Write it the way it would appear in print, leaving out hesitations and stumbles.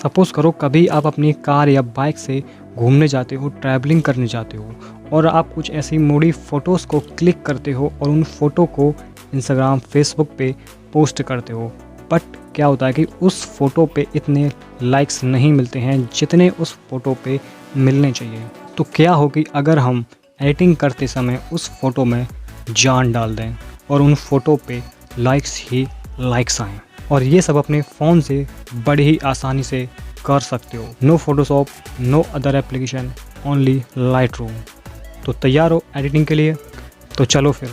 Suppose करो कभी आप अपनी कार या बाइक से घूमने जाते हो, ट्रैवलिंग करने जाते हो और आप कुछ ऐसी मूडी फ़ोटोज़ को क्लिक करते हो और उन फ़ोटो को इंस्टाग्राम, फेसबुक पे पोस्ट करते हो। बट क्या होता है कि उस फ़ोटो पे इतने लाइक्स नहीं मिलते हैं जितने उस फ़ोटो पे मिलने चाहिए। तो क्या हो कि अगर हम एडिटिंग करते समय उस फ़ोटो में जान डाल दें और उन फ़ोटो पे लाइक्स ही लाइक्स आएँ, और ये सब अपने फ़ोन से बड़ी ही आसानी से कर सकते हो। No Photoshop, no other application, only Lightroom. तो तैयार हो एडिटिंग के लिए? तो चलो फिर